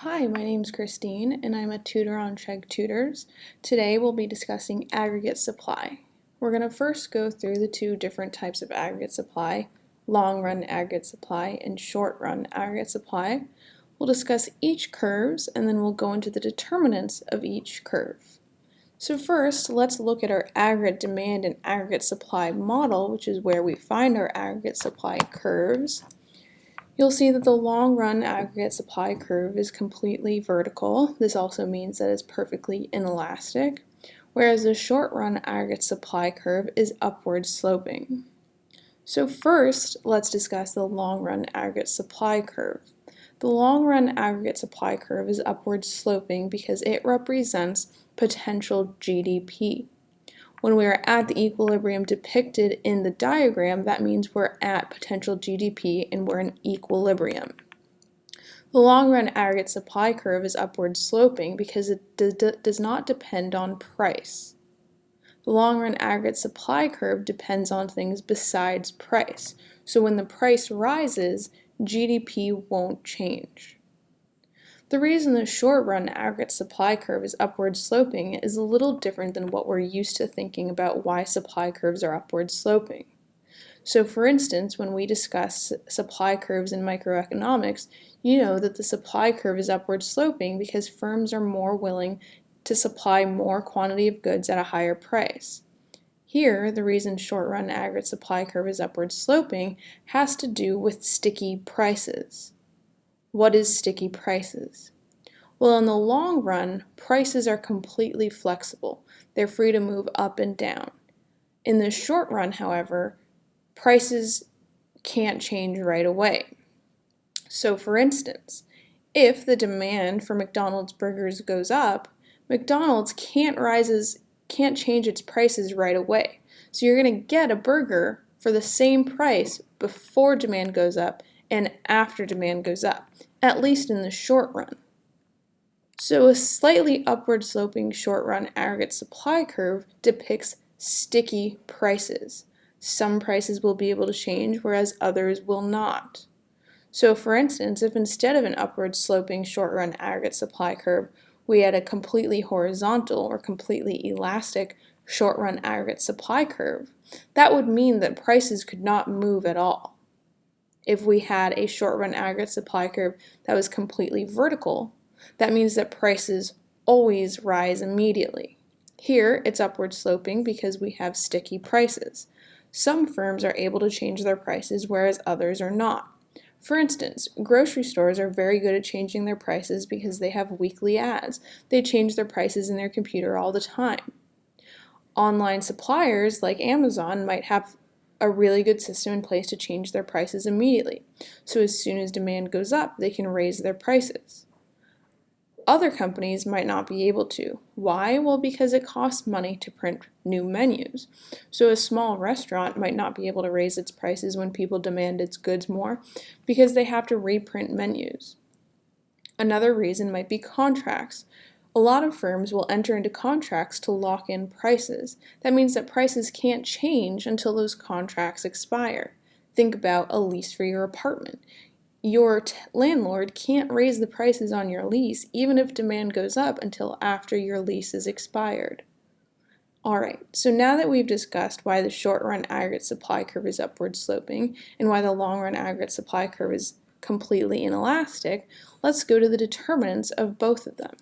Hi, my name's Christine, and I'm a tutor on Chegg Tutors. Today we'll be discussing aggregate supply. We're going to first go through the two different types of aggregate supply, long-run aggregate supply and short-run aggregate supply. We'll discuss each curves, and then we'll go into the determinants of each curve. So first, let's look at our aggregate demand and aggregate supply model, which is where we find our aggregate supply curves. You'll see that the long-run aggregate supply curve is completely vertical. This also means that it's perfectly inelastic, whereas the short-run aggregate supply curve is upward sloping. So first, let's discuss the long-run aggregate supply curve. The long-run aggregate supply curve is upward sloping because it represents potential GDP. When we are at the equilibrium depicted in the diagram, that means we're at potential GDP and we're in equilibrium. The long-run aggregate supply curve is upward sloping because it does not depend on price. The long-run aggregate supply curve depends on things besides price. So when the price rises, GDP won't change. The reason the short-run aggregate supply curve is upward sloping is a little different than what we're used to thinking about why supply curves are upward sloping. So for instance, when we discuss supply curves in microeconomics, you know that the supply curve is upward sloping because firms are more willing to supply more quantity of goods at a higher price. Here, the reason short-run aggregate supply curve is upward sloping has to do with sticky prices. What is sticky prices? Well, in the long run, prices are completely flexible. They're free to move up and down. In the short run, however, prices can't change right away. So for instance, if the demand for McDonald's burgers goes up, McDonald's can't change its prices right away. So you're going to get a burger for the same price before demand goes up and after demand goes up, at least in the short run. So a slightly upward sloping short run aggregate supply curve depicts sticky prices. Some prices will be able to change, whereas others will not. So for instance, if instead of an upward sloping short run aggregate supply curve, we had a completely horizontal or completely elastic short run aggregate supply curve, that would mean that prices could not move at all. If we had a short-run aggregate supply curve that was completely vertical, that means that prices always rise immediately. Here, it's upward sloping because we have sticky prices. Some firms are able to change their prices, whereas others are not. For instance, grocery stores are very good at changing their prices because they have weekly ads. They change their prices in their computer all the time. Online suppliers like Amazon might have a really good system in place to change their prices immediately. So as soon as demand goes up, they can raise their prices. Other companies might not be able to. Why? Well, because it costs money to print new menus. So a small restaurant might not be able to raise its prices when people demand its goods more because they have to reprint menus. Another reason might be contracts. A lot of firms will enter into contracts to lock in prices. That means that prices can't change until those contracts expire. Think about a lease for your apartment. Your landlord can't raise the prices on your lease even if demand goes up until after your lease is expired. Alright, so now that we've discussed why the short-run aggregate supply curve is upward sloping and why the long-run aggregate supply curve is completely inelastic, let's go to the determinants of both of them.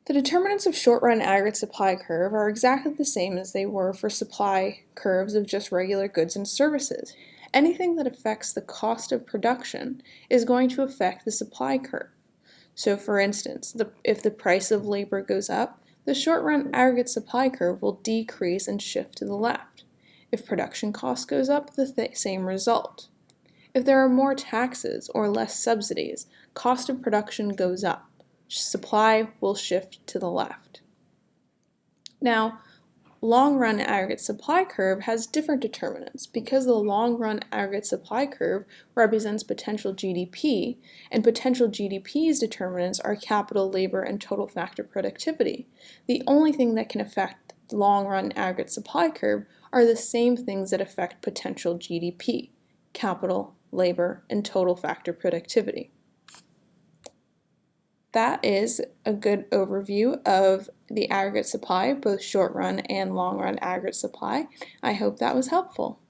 The determinants of short-run aggregate supply curve are exactly the same as they were for supply curves of just regular goods and services. Anything that affects the cost of production is going to affect the supply curve. So for instance, if the price of labor goes up, the short-run aggregate supply curve will decrease and shift to the left. If production cost goes up, the same result. If there are more taxes or less subsidies, cost of production goes up. Supply will shift to the left. Now, long-run aggregate supply curve has different determinants because the long-run aggregate supply curve represents potential GDP, and potential GDP's determinants are capital, labor, and total factor productivity. The only thing that can affect the long-run aggregate supply curve are the same things that affect potential GDP: capital, labor, and total factor productivity. That is a good overview of the aggregate supply, both short run and long run aggregate supply. I hope that was helpful.